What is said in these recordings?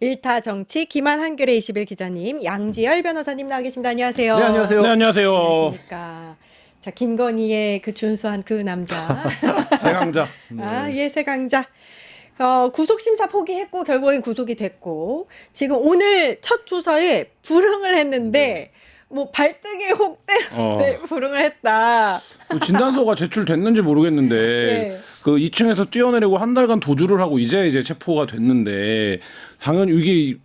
일타 정치 김한 한겨레 21 기자님, 양지열 변호사님 나와 계십니다. 안녕하세요. 네, 안녕하세요. 네, 안녕하세요. 안녕하십니까. 자, 김건희의 그 준수한 그 남자. 세강자. 아, 예, 세강자. 구속심사 포기했고 결국엔 구속이 됐고 지금 오늘 첫 조사에 불응을 했는데 뭐 발등에 혹 때문에 불응을 했다. 그 진단서가 제출됐는지 모르겠는데 예. 그 2층에서 뛰어내리고 한 달간 도주를 하고 이제 체포가 됐는데 당연히 이게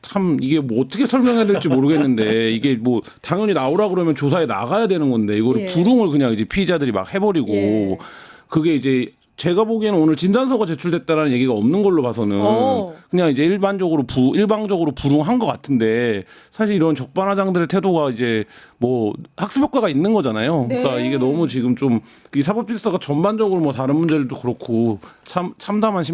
참 이게 뭐 어떻게 설명해야 될지 모르겠는데 이게 뭐 당연히 나오라 그러면 조사에 나가야 되는 건데 이거를 예. 불응을 그냥 이제 피의자들이 막 해버리고 예. 그게 이제 제가 보기에는 오늘 진단서가 제출됐다라는 얘기가 없는 걸로 봐서는 그냥 이제 일방적으로 불응한 것 같은데 사실 이런 적반하장들의 태도가 이제 뭐 학습 효과가 있는 거잖아요. 네. 그러니까 이게 너무 지금 좀 이 사법 질서가 전반적으로 뭐 다른 문제들도 그렇고 참담한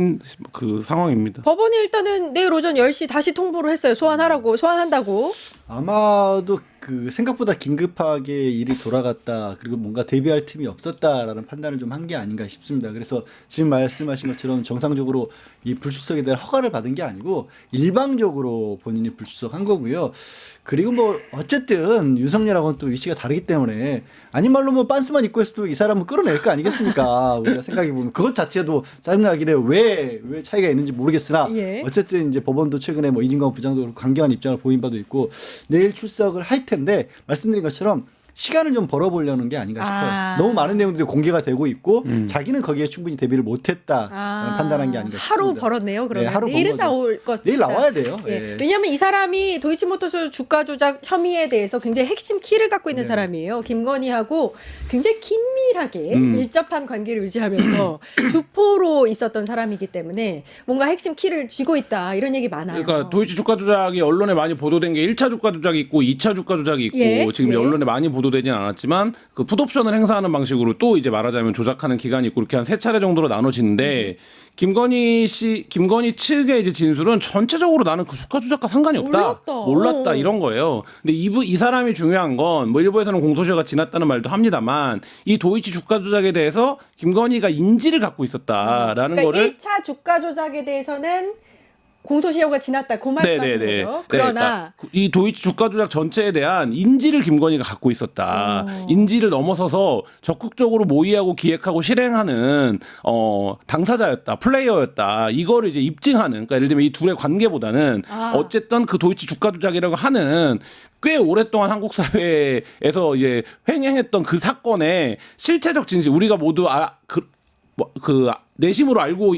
그 상황입니다. 법원이 일단은 내일 오전 10시 다시 통보를 했어요. 소환한다고. 아마도 그 생각보다 긴급하게 일이 돌아갔다. 그리고 뭔가 대비할 틈이 없었다라는 판단을 좀 한 게 아닌가 싶습니다. 그래서 지금 말씀하신 것처럼 정상적으로 이 불출석에 대한 허가를 받은 게 아니고 일방적으로 본인이 불출석한 거고요. 그리고 뭐 어쨌든 윤석열하고는 또 위치가 다르기 때문에 아닌 말로 뭐 빤스만 입고 했어도 이 사람은 끌어낼 거 아니겠습니까? 우리가 생각해 보면 그것 자체도 짜증나긴 해요. 왜 차이가 있는지 모르겠으나 예. 어쨌든 이제 법원도 최근에 뭐 이진광 부장도 강경한 입장을 보인 바도 있고 내일 출석을 할 텐데 말씀드린 것처럼 시간을 좀 벌어보려는 게 아닌가 싶어요. 너무 많은 내용들이 공개가 되고 있고 자기는 거기에 충분히 대비를 못했다라는 판단한 게 아닌가 싶습니다. 하루 벌었네요. 그러면 네, 하루 내일은 번 거죠. 나올 것이다. 내일 나와야 돼요. 예. 예. 왜냐하면 이 사람이 도이치모터스 주가 조작 혐의에 대해서 굉장히 핵심 키를 갖고 있는 네. 사람이에요. 김건희하고 굉장히 긴밀하게 밀접한 관계를 유지하면서 주포로 있었던 사람이기 때문에 뭔가 핵심 키를 쥐고 있다 이런 얘기 많아요. 그러니까 도이치 주가 조작이 언론에 많이 보도된 게 1차 주가 조작이 있고 2차 주가 조작이 있고 예, 지금 예. 언론에 많이 보도되진 않았지만 그 풋옵션을 행사하는 방식으로 또 이제 말하자면 조작하는 기간이 있고 이렇게 한 3차례 정도로 나눠지는데 김건희 측의 이제 진술은 전체적으로 나는 그 주가 조작과 상관이 없다. 몰랐다 이런 거예요. 근데 이 사람이 중요한 건 뭐 일부에서는 공소시효가 지났다는 말도 합니다만 이 도이치 주가 조작에 대해서 김건희가 인지를 갖고 있었다라는 그러니까 거를 1차 주가 조작에 대해서는 공소시효가 지났다. 그 말씀하신 거죠. 그러나 그러니까 이 도이치 주가 조작 전체에 대한 인지를 김건희가 갖고 있었다. 인지를 넘어서서 적극적으로 모의하고 기획하고 실행하는 당사자였다, 플레이어였다. 이거를 이제 입증하는. 그러니까 예를 들면 이 둘의 관계보다는 어쨌든 그 도이치 주가 조작이라고 하는 꽤 오랫동안 한국 사회에서 이제 횡행했던 그 사건의 실체적 진실 우리가 모두 내심으로 알고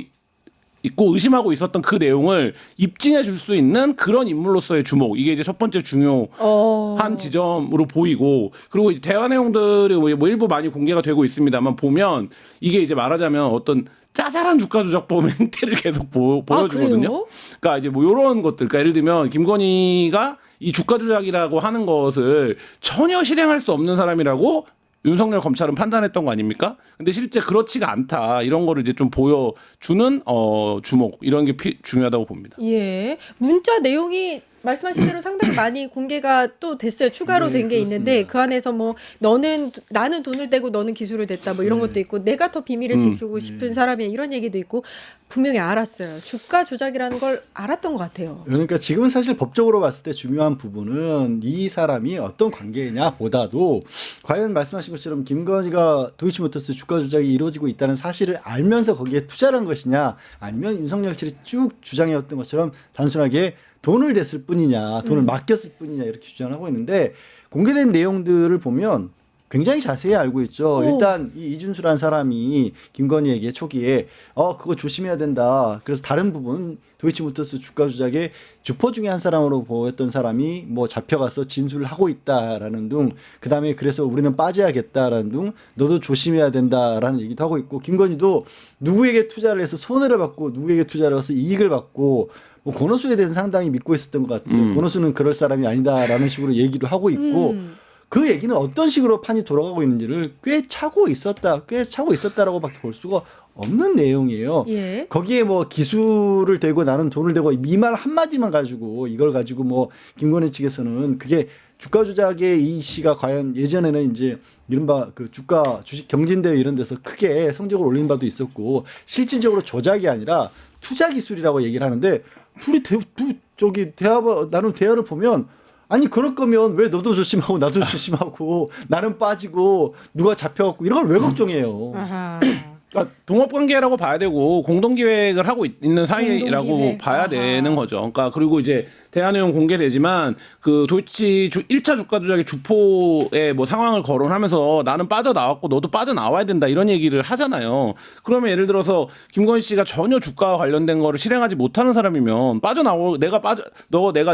있고 의심하고 있었던 그 내용을 입증해 줄 수 있는 그런 인물로서의 주목 이게 이제 첫 번째 중요한 지점으로 보이고 그리고 이제 대화 내용들이 뭐 일부 많이 공개가 되고 있습니다만 보면 이게 이제 말하자면 어떤 짜잘한 주가 조작범 행태를 계속 보여주거든요. 그러니까 이제 뭐 이런 것들, 그러니까 예를 들면 김건희가 이 주가 조작이라고 하는 것을 전혀 실행할 수 없는 사람이라고 윤석열 검찰은 판단했던 거 아닙니까? 근데 실제 그렇지가 않다. 이런 거를 이제 좀 보여주는 주목 이런 게 중요하다고 봅니다. 예. 문자 내용이 말씀하신 대로 상당히 많이 공개가 또 됐어요. 추가로 된 게 있는데 그 안에서 뭐 나는 돈을 떼고 너는 기술을 댔다 뭐 이런 것도 있고 내가 더 비밀을 지키고 싶은 사람이야 이런 얘기도 있고 분명히 알았어요. 주가 조작이라는 걸 알았던 것 같아요. 그러니까 지금은 사실 법적으로 봤을 때 중요한 부분은 이 사람이 어떤 관계냐 보다도 과연 말씀하신 것처럼 김건희가 도이치모터스 주가 조작이 이루어지고 있다는 사실을 알면서 거기에 투자를 한 것이냐 아니면 윤석열 측이 쭉 주장해왔던 것처럼 단순하게 돈을 댔을 뿐이냐 돈을 맡겼을 뿐이냐 이렇게 주장하고 있는데 공개된 내용들을 보면 굉장히 자세히 알고 있죠. 일단 이 이준수라는 사람이 김건희에게 초기에 그거 조심해야 된다. 그래서 다른 부분 도이치모터스 주가 조작의 주포 중에 한 사람으로 보였던 사람이 뭐 잡혀가서 진술을 하고 있다라는 등 그다음에 그래서 우리는 빠져야겠다라는 등 너도 조심해야 된다라는 얘기도 하고 있고 김건희도 누구에게 투자를 해서 손해를 받고 누구에게 투자를 해서 이익을 받고 뭐 권오수에 대해서 상당히 믿고 있었던 것 같은데 권오수는 그럴 사람이 아니다라는 식으로 얘기를 하고 있고 그 얘기는 어떤 식으로 판이 돌아가고 있는지를 꽤 차고 있었다라고밖에 볼 수가 없는 내용이에요. 예. 거기에 뭐 기술을 대고 나는 돈을 대고 이 말 한마디만 가지고 이걸 가지고 뭐 김건희 측에서는 그게 주가 조작의 이 시가 과연 예전에는 이제 이른바 그 주식 경진대회 이런 데서 크게 성적을 올린 바도 있었고 실질적으로 조작이 아니라 투자 기술이라고 얘기를 하는데 둘이 나눈 대화를 보면 아니 그럴 거면 왜 너도 조심하고 나도 조심하고 나는 빠지고 누가 잡혀갖고 이런 걸 왜 걱정해요. 아하. 그러니까 동업관계라고 봐야 되고 공동기획을 하고 있는 사이라고 공동기획. 봐야 아하. 되는 거죠. 그러니까 그리고 이제 대화 내용 공개되지만 그 도이치 1차 주가 조작의 주포의 뭐 상황을 거론하면서 나는 빠져나왔고 너도 빠져나와야 된다 이런 얘기를 하잖아요. 그러면 예를 들어서 김건희 씨가 전혀 주가와 관련된 거를 실행하지 못하는 사람이면 내가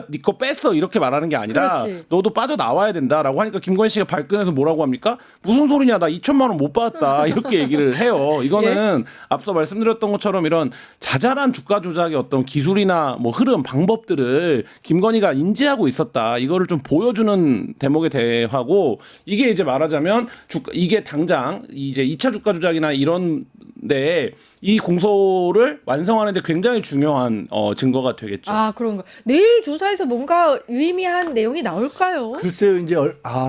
네 거 뺐어 이렇게 말하는 게 아니라 그렇지. 너도 빠져나와야 된다라고 하니까 김건희 씨가 발끈해서 뭐라고 합니까? 무슨 소리냐 나 2천만 원 못 받았다 이렇게 얘기를 해요. 이거는 앞서 말씀드렸던 것처럼 이런 자잘한 주가 조작의 어떤 기술이나 뭐 흐름 방법들을 김건희가 인지하고 있었다. 이거를 좀 보여주는 대목의 대화고 이게 이제 말하자면 이게 당장 이제 2차 주가 조작이나 이런데 이 공소를 완성하는데 굉장히 중요한 증거가 되겠죠. 아, 그런가. 내일 조사에서 뭔가 유의미한 내용이 나올까요? 글쎄요, 이제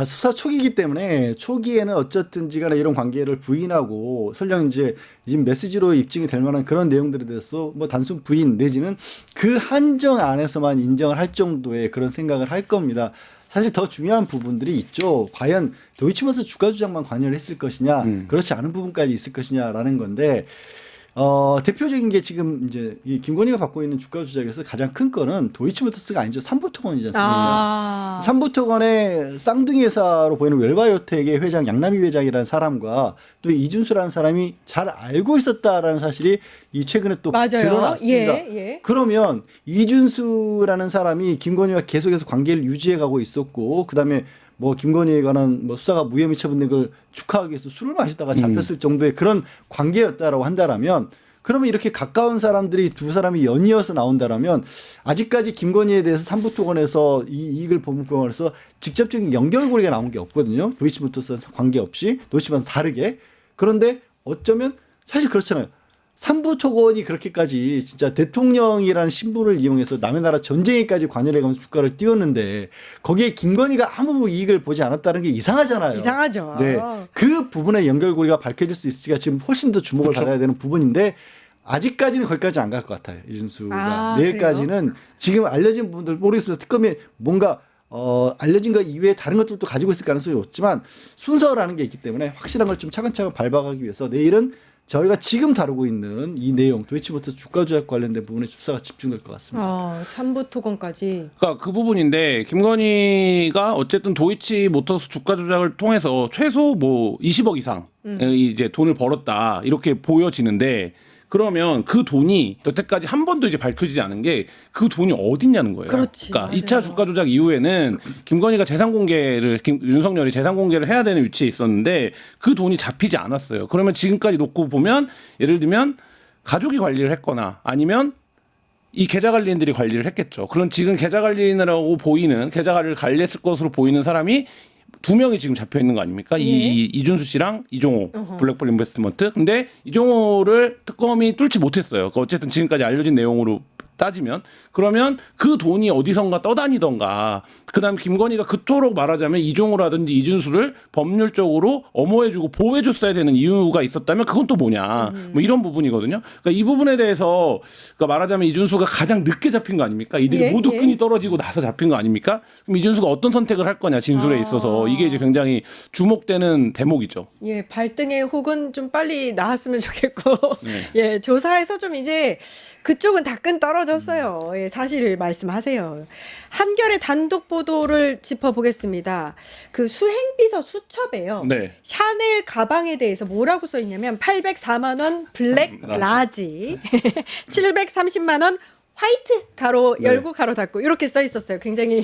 수사 초기이기 때문에 초기에는 어쨌든지 간에 이런 관계를 부인하고 설령 이제 지금 메시지로 입증이 될 만한 그런 내용들에 대해서 뭐 단순 부인 내지는 그 한정 안에서만 인정을 할 정도의 그런 생각을 할 겁니다. 사실 더 중요한 부분들이 있죠. 과연 도이치모터 주가 조작만 관여를 했을 것이냐, 그렇지 않은 부분까지 있을 것이냐라는 건데. 대표적인 게 지금 이제 이 김건희가 받고 있는 주가 조작에서 가장 큰 거는 도이치모터스가 아니죠. 삼부토건이지 않습니까? 아. 삼부토건의 쌍둥이 회사로 보이는 웰바이오텍의 회장 양남희 회장이라는 사람과 또 이준수라는 사람이 잘 알고 있었다라는 사실이 이 최근에 또 맞아요. 드러났습니다. 예. 그러면 이준수라는 사람이 김건희와 계속해서 관계를 유지해 가고 있었고 그다음에 뭐 김건희에 관한 뭐 수사가 무혐의 처분된 걸 축하하기 위해서 술을 마시다가 잡혔을 정도의 그런 관계였다라고 한다라면 그러면 이렇게 가까운 사람들이 두 사람이 연이어서 나온다라면 아직까지 김건희에 대해서 삼부토건에서 이 이익을 범죄해서 직접적인 연결고리가 나온 게 없거든요. 도이치모터스 관계없이 도이치모터스 다르게. 그런데 어쩌면 사실 그렇잖아요. 삼부토건이 그렇게까지 진짜 대통령이라는 신분을 이용해서 남의 나라 전쟁에까지 관여를 해가면서 주가를 띄웠는데 거기에 김건희가 아무 이익을 보지 않았다는 게 이상하잖아요. 이상하죠. 네. 그 부분의 연결고리가 밝혀질 수 있을지가 지금 훨씬 더 주목을 받아야 되는 부분인데 아직까지는 거기까지 안 갈 것 같아요. 이준수가. 내일까지는 지금 알려진 부분들 모르겠습니다. 특검이 뭔가 알려진 것 이외에 다른 것들도 가지고 있을 가능성이 없지만 순서라는 게 있기 때문에 확실한 걸 좀 차근차근 밟아가기 위해서 내일은 저희가 지금 다루고 있는 이 내용 도이치모터 주가 조작 관련된 부분에 수사가 집중될 것 같습니다. 삼부토건까지. 그러니까 그 부분인데 김건희가 어쨌든 도이치모터스 주가 조작을 통해서 최소 뭐 20억 이상 이제 돈을 벌었다 이렇게 보여지는데 그러면 그 돈이 여태까지 한 번도 이제 밝혀지지 않은 게 그 돈이 어딨냐는 거예요. 그렇지, 그러니까 맞아요. 2차 주가 조작 이후에는 김건희가 재산 공개를 윤석열이 재산 공개를 해야 되는 위치에 있었는데 그 돈이 잡히지 않았어요. 그러면 지금까지 놓고 보면 예를 들면 가족이 관리를 했거나 아니면 이 계좌 관리인들이 관리를 했겠죠. 그럼 지금 계좌 관리인이라고 보이는 계좌 관리를 관리했을 것으로 보이는 사람이 두 명이 지금 잡혀 있는 거 아닙니까? 이준수 씨랑 이종호 블랙볼 인베스트먼트. 근데 이종호를 특검이 뚫지 못했어요. 어쨌든 지금까지 알려진 내용으로 따지면 그러면 그 돈이 어디선가 떠다니던가 그다음에 김건희가 그토록 말하자면 이종호라든지 이준수를 법률적으로 엄호해주고 보호해줬어야 되는 이유가 있었다면 그건 또 뭐냐 뭐 이런 부분이거든요. 그러니까 이 부분에 대해서 그러니까 말하자면 이준수가 가장 늦게 잡힌 거 아닙니까? 이들이 모두 끈이 떨어지고 나서 잡힌 거 아닙니까? 그럼 이준수가 어떤 선택을 할 거냐 진술에 있어서 이게 이제 굉장히 주목되는 대목이죠. 예, 발등에 혹은 좀 빨리 나왔으면 좋겠고, 예, 조사에서 좀 이제 그쪽은 다 끈 떨어졌어요. 예, 사실을 말씀하세요. 한겨레 단독 보도를 짚어보겠습니다. 그 수행비서 수첩에요. 네. 샤넬 가방에 대해서 뭐라고 써 있냐면 804만 원 블랙 라지, 730만 원 화이트 가로 열고 가로 닫고 이렇게 써 있었어요. 굉장히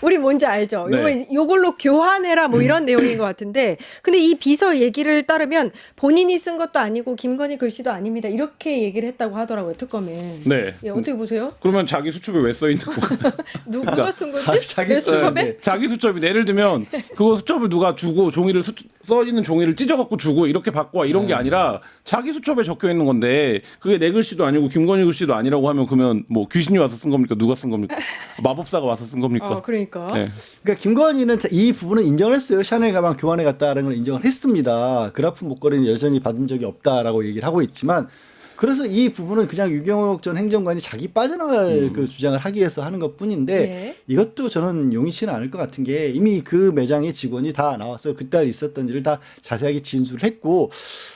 우리 뭔지 알죠? 네. 요걸로 교환해라 뭐 이런 내용인 것 같은데 근데 이 비서 얘기를 따르면 본인이 쓴 것도 아니고 김건희 글씨도 아닙니다. 이렇게 얘기를 했다고 하더라고요. 특검에. 네. 예, 어떻게 보세요? 그러면 자기 수첩에 왜 써 있는 거야? 누가 쓴 거지? 자기 내 수첩에? 수첩에? 자기 수첩이 예를 들면 그거 수첩을 누가 주고 종이를 써 있는 종이를 찢어갖고 주고 이렇게 받고 와 이런 게 아니라 자기 수첩에 적혀 있는 건데 그게 내 글씨도 아니고 김건희 글씨도 아니라고 하면 그러면 뭐 귀신이 와서 쓴 겁니까? 누가 쓴 겁니까? 마법사가 와서 쓴 겁니까? 그러니까. 네. 그러니까 김건희는 이 부분은 인정을 했어요. 샤넬 가방 교환해 갔다는 걸 인정을 했습니다. 그라프 목걸이는 여전히 받은 적이 없다라고 얘기를 하고 있지만 그래서 이 부분은 그냥 유경옥 전 행정관이 자기 빠져나갈 그 주장을 하기 위해서 하는 것뿐인데 예. 이것도 저는 용이치는 않을 것 같은 게 이미 그 매장의 직원이 다 나와서 그때 있었던 일을 다 자세하게 진술을 했고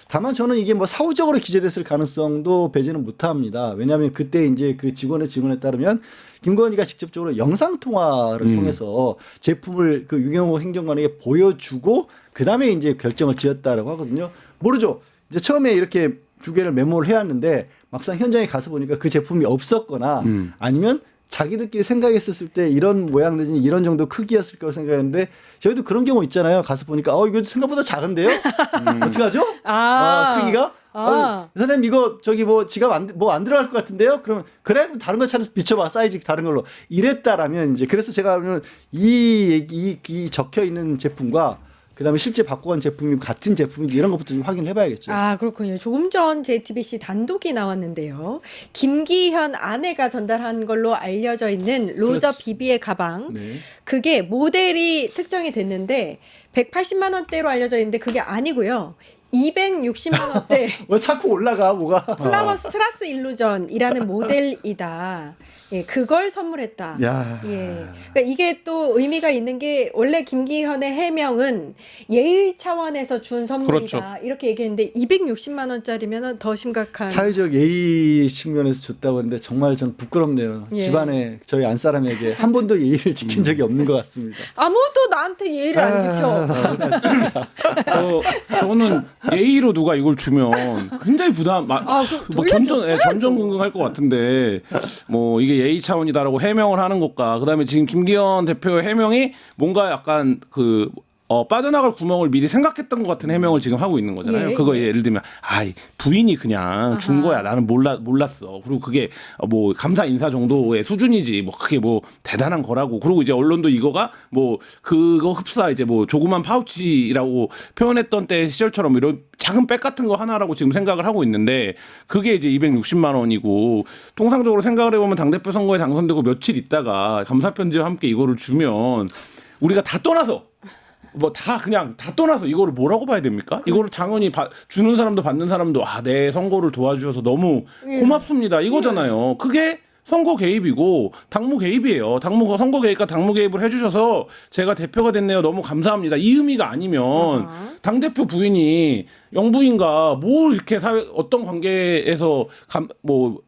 다만 저는 이게 뭐 사후적으로 기재됐을 가능성도 배제는 못합니다. 왜냐하면 그때 이제 그 직원의 증언에 따르면 김건희가 직접적으로 영상 통화를 통해서 제품을 그 유경호 행정관에게 보여주고 그 다음에 이제 결정을 지었다라고 하거든요. 모르죠. 이제 처음에 이렇게 두 개를 메모를 해왔는데 막상 현장에 가서 보니까 그 제품이 없었거나 아니면 자기들끼리 생각했었을 때 이런 모양 내지는 이런 정도 크기였을 거라고 생각했는데 저희도 그런 경우 있잖아요. 가서 보니까 이거 생각보다 작은데요? 어떡하죠? 크기가? 선생님 이거 저기 뭐 지갑 안 들어갈 것 같은데요? 그러면 그래 다른 거 찾아서 비춰봐 사이즈 다른 걸로 이랬다라면 이제 그래서 제가 이 적혀 있는 제품과 그다음에 실제 바꿔간 제품이 같은 제품인지 이런 것부터 좀 확인을 해봐야겠죠. 그렇군요. 조금 전 JTBC 단독이 나왔는데요. 김기현 아내가 전달한 걸로 알려져 있는 로저 그렇지. 비비의 가방. 네. 그게 모델이 특정이 됐는데 180만 원대로 알려져 있는데 그게 아니고요. 260만 원대 왜 자꾸 올라가 뭐가? 플라워 스트라스 일루전이라는 모델이다. 예, 그걸 선물했다. 야. 예. 그러니까 이게 또 의미가 있는 게 원래 김기현의 해명은 예의 차원에서 준 선물이다. 그렇죠. 이렇게 얘기했는데 260만 원짜리면 더 심각한. 사회적 예의 측면에서 줬다고 하는데 정말 전 부끄럽네요. 예. 집안에 저희 안 사람에게 한 번도 예의를 지킨 적이 없는 것 같습니다. 아무도 나한테 예의를 안 지켜. 저는 예의로 누가 이걸 주면 굉장히 부담, 뭐 전전긍긍할 것 같은데 뭐 이게 예의 차원이다라고 해명을 하는 것과 그다음에 지금 김기현 대표의 해명이 뭔가 약간 빠져나갈 구멍을 미리 생각했던 것 같은 해명을 지금 하고 있는 거잖아요. 예, 그거 예. 예를 들면 부인이 그냥 준 거야. 나는 몰랐어. 그리고 그게 뭐 감사 인사 정도의 수준이지. 뭐 그게 뭐 대단한 거라고. 그리고 이제 언론도 이거가 뭐 그거 흡사 이제 뭐 조그만 파우치라고 표현했던 때 시절처럼 이런 작은 백 같은 거 하나라고 지금 생각을 하고 있는데 그게 이제 260만 원이고 통상적으로 생각을 해보면 당대표 선거에 당선되고 며칠 있다가 감사 편지와 함께 이거를 주면 우리가 다 떠나서 그냥 다 떠나서 이거를 뭐라고 봐야 됩니까? 이거를 당연히 주는 사람도 받는 사람도 내 선거를 도와주셔서 너무 고맙습니다 이거잖아요. 그게 선거 개입이고 당무 개입이에요. 선거 개입과 당무 개입을 해주셔서 제가 대표가 됐네요. 너무 감사합니다. 이 의미가 아니면 당대표 부인이 영부인과 뭐 이렇게 어떤 관계에서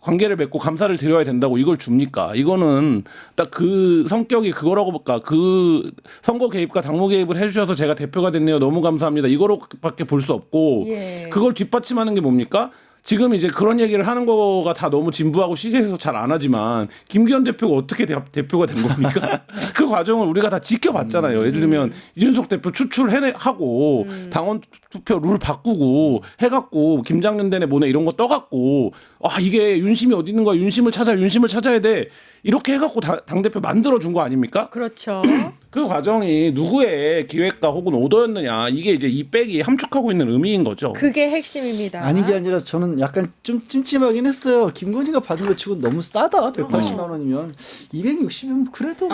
관계를 맺고 감사를 드려야 된다고 이걸 줍니까? 이거는 딱 그 성격이 그거라고 볼까? 그 선거 개입과 당무 개입을 해주셔서 제가 대표가 됐네요. 너무 감사합니다. 이거로밖에 볼 수 없고 그걸 뒷받침하는 게 뭡니까? 지금 이제 그런 얘기를 하는 거가 다 너무 진부하고 시세에서 잘 안 하지만 김기현 대표가 어떻게 대표가 된 겁니까? 그 과정을 우리가 다 지켜봤잖아요. 예를 들면 이준석 대표 추출하고 당원 투표 룰 바꾸고 해갖고 김장년대네 뭐네 이런 거 떠갖고 이게 윤심이 어디 있는 거야? 윤심을 찾아야 돼. 이렇게 해갖고 당대표 만들어준 거 아닙니까? 그렇죠. 그 과정이 누구의 기획과 혹은 오더였느냐 이게 이제 이 백이 함축하고 있는 의미인 거죠. 그게 핵심입니다. 아닌 게 아니라 저는 약간 좀 찜찜하긴 했어요. 김건희가 받은 거 치고 너무 싸다. 180만 원이면 260이면 그래도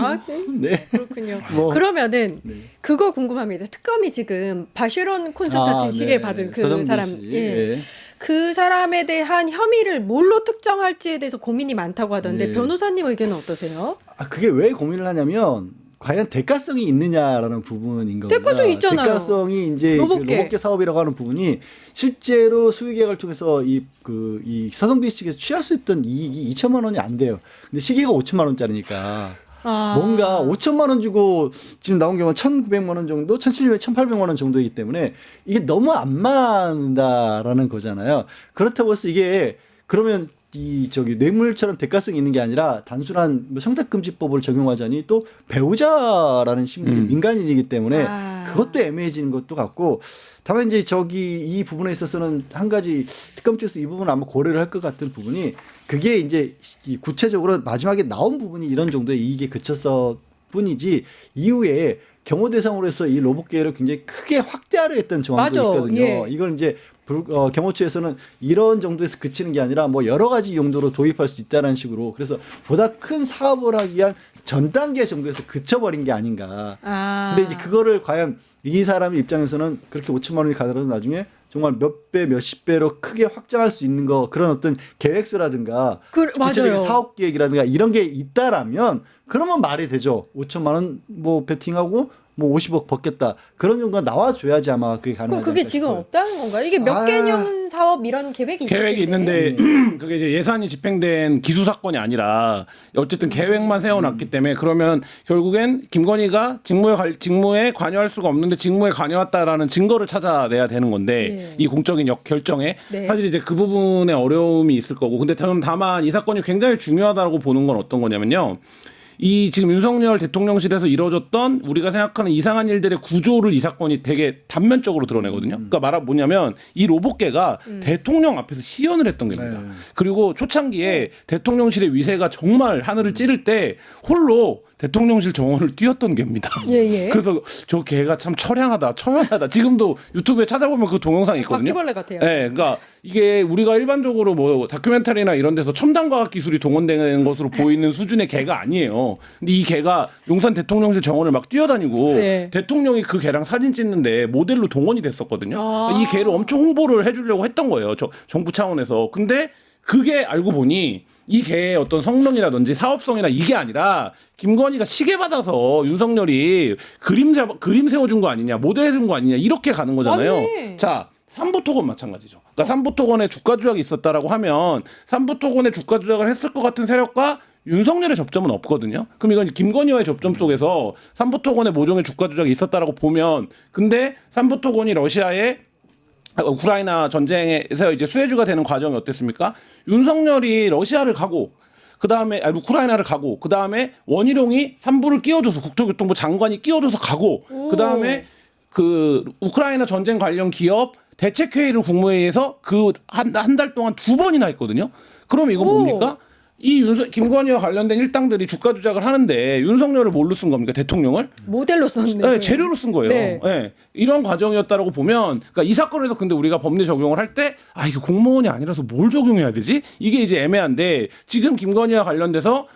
네. 그렇군요. 뭐. 그러면은 그거 궁금합니다. 특검이 지금 바쉐론 콘서트 시계 받은 그 서정민 사람, 씨. 예. 그 사람에 대한 혐의를 뭘로 특정할지에 대해서 고민이 많다고 하던데 변호사님 의견은 어떠세요? 그게 왜 고민을 하냐면 과연 대가성이 있느냐라는 부분인 겁니다. 대가성이 있잖아요. 대가성이 이제 로봇계 사업이라고 하는 부분이 실제로 수의계약을 통해서 이 서성빈 측에서 취할 수 있던 이익이 2천만 원이 안 돼요. 근데 시계가 5천만 원짜리니까. 뭔가 5천만 원 주고 지금 나온 경우는 1,900만 원 정도, 1,700, 1,800만 원 정도이기 때문에 이게 너무 안 맞는다라는 거잖아요. 그렇다고 해서 이게 그러면 뇌물처럼 대가성이 있는 게 아니라 단순한 청탁금지법을 적용하자니 또 배우자라는 신분이 민간인이기 때문에 그것도 애매해지는 것도 같고 다만 이제 이 부분에 있어서는 한 가지 특검 쪽에서 이 부분은 아마 고려를 할 것 같은 부분이 그게 이제 구체적으로 마지막에 나온 부분이 이런 정도의 이익에 그쳤을 뿐이지 이후에 경호 대상으로 해서 이 로봇계를 굉장히 크게 확대하려 했던 정황도 있거든요. 예. 이걸 이제 경호처에서는 이런 정도에서 그치는 게 아니라 뭐 여러 가지 용도로 도입할 수 있다는 식으로 그래서 보다 큰 사업을 하기 위한 전 단계 정도에서 그쳐버린 게 아닌가. 근데 이제 그거를 과연 이 사람의 입장에서는 그렇게 5천만 원이 가더라도 나중에 정말 몇 배, 몇십 배로 크게 확장할 수 있는 거 그런 어떤 계획서라든가 구체적인 맞아요. 사업 계획이라든가 이런 게 있다라면 그러면 말이 되죠. 5천만 원 뭐 베팅하고 뭐 50억 받겠다. 그런 정도가 나와줘야지 아마 그게 가능하지 그럼 그게 않을까 지금 싶어요. 없다는 건가요? 이게 몇 개년 사업 이런 계획이 있는데 그게 이제 예산이 집행된 기수 사건이 아니라 어쨌든 계획만 세워놨기 때문에 그러면 결국엔 김건희가 직무에 관여할 수가 없는데 직무에 관여했다라는 증거를 찾아내야 되는 건데 네. 이 공적인 결정에 네. 사실 이제 그 부분에 어려움이 있을 거고 근데 저는 다만 이 사건이 굉장히 중요하다고 보는 건 어떤 거냐면요. 이 지금 윤석열 대통령실에서 이루어졌던 우리가 생각하는 이상한 일들의 구조를 이 사건이 되게 단면적으로 드러내거든요. 그러니까 뭐냐면 이 로봇개가 대통령 앞에서 시연을 했던 겁니다. 네. 그리고 초창기에 대통령실의 위세가 정말 하늘을 찌를 때 홀로 대통령실 정원을 뛰었던 개입니다. 예. 그래서 저 개가 참 처량하다, 처연하다. 지금도 유튜브에 찾아보면 그 동영상이 있거든요. 바퀴벌레 같아요. 네, 그러니까 이게 우리가 일반적으로 뭐 다큐멘터리나 이런 데서 첨단 과학 기술이 동원되는 것으로 보이는 수준의 개가 아니에요. 근데 이 개가 용산 대통령실 정원을 막 뛰어다니고 네. 대통령이 그 개랑 사진 찍는데 모델로 동원이 됐었거든요. 아. 이 개를 엄청 홍보를 해주려고 했던 거예요. 정부 차원에서. 근데 그게 알고 보니 이 개의 어떤 성능이라든지 사업성이나 이게 아니라 김건희가 시계 받아서 윤석열이 그림 세워준 거 아니냐, 모델 해준 거 아니냐 이렇게 가는 거잖아요. 아니. 자, 삼부토건 마찬가지죠. 그러니까 삼부토건에 주가 조작이 있었다라고 하면 삼부토건에 주가 조작을 했을 것 같은 세력과 윤석열의 접점은 없거든요. 그럼 이건 김건희와의 접점 속에서 삼부토건의 모종의 주가 조작이 있었다라고 보면 근데 삼부토건이 러시아에 우크라이나 전쟁에서 이제 수혜주가 되는 과정이 어땠습니까? 윤석열이 러시아를 가고 그다음에 우크라이나를 가고 그다음에 원희룡이 삼부를 끼워줘서 국토교통부 장관이 끼워줘서 가고 그다음에 그 우크라이나 전쟁 관련 기업 대책회의를 국무회의에서 그 한 달 동안 2번이나 했거든요. 그럼 이건 뭡니까? 이 김건희와 관련된 일당들이 주가 조작을 하는데 윤석열을 뭘로 쓴 겁니까? 대통령을? 모델로 썼네. 네, 재료로 쓴 거예요. 네. 네. 이런 과정이었다라고 보면, 그러니까 이 사건에서 근데 우리가 법리 적용을 할 때, 아, 이거 공무원이 아니라서 뭘 적용해야 되지? 이게 이제 애매한데, 지금 김건희와 관련돼서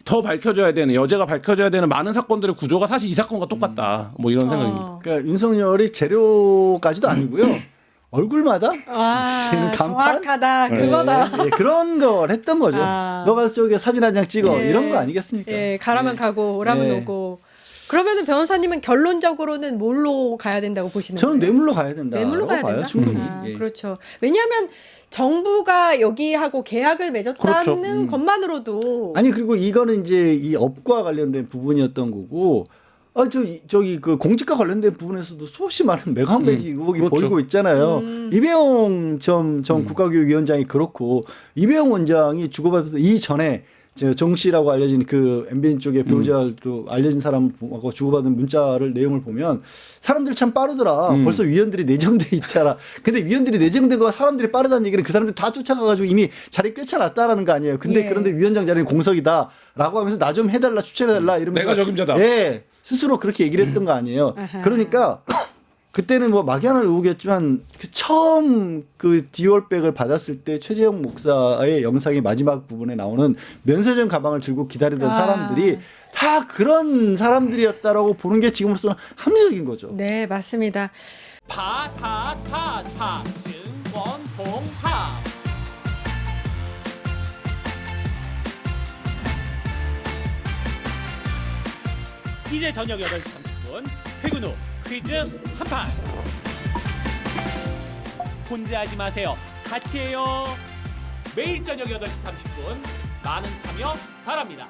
더 밝혀져야 되는, 여죄가 밝혀져야 되는 많은 사건들의 구조가 사실 이 사건과 똑같다. 뭐 이런 생각입니다. 그러니까 윤석열이 재료까지도 아니고요. 얼굴마다 간판? 정확하다. 그거다. 예, 그런 걸 했던 거죠. 아. 너 가서 저기 사진 한 장 찍어. 예. 이런 거 아니겠습니까? 예, 가라면 가고 오라면 예. 오고. 그러면은 변호사님은 결론적으로는 뭘로 가야 된다고 보시는 저는 거예요? 뇌물로 가야 된다. 뇌물로 가야 봐요, 된다. 충분히. 예. 그렇죠. 왜냐하면 정부가 여기하고 계약을 맺었다는 그렇죠. 것만으로도 아니 그리고 이거는 이제 이 업과 관련된 부분이었던 거고. 저기 그 공직과 관련된 부분에서도 수없이 많은 매각매직 의혹이 그렇죠. 보이고 있잖아요. 이배용 전 국가교육위원장이 그렇고 이배용 원장이 주고받았던 이전에 정 씨라고 알려진 그 MBN 쪽의 배우자로 알려진 사람하고 주고받은 문자를 내용을 보면 사람들이 참 빠르더라. 벌써 위원들이 내정돼 있잖아. 근데 위원들이 내정되고 사람들이 빠르다는 얘기는 그 사람들 다 쫓아가가지고 이미 자리 꿰차놨다라는 거 아니에요. 근데 예. 그런데 위원장 자리는 공석이다라고 하면서 나 좀 해달라 추천해달라 이러면서 내가 적임자다. 예. 스스로 그렇게 얘기를 했던 거 아니에요. 그러니까 그때는 뭐 막연한 의혹이었지만 처음 그 디올백을 받았을 때 최재형 목사의 영상의 마지막 부분에 나오는 면세점 가방을 들고 기다리던 사람들이 다 그런 사람들이었다라고 보는 게 지금으로서는 합리적인 거죠. 네, 맞습니다. 증권봉합 이제 저녁 8시 30분 퇴근 후 퀴즈 한판 혼자 하지 마세요. 같이 해요. 매일 저녁 8시 30분 많은 참여 바랍니다.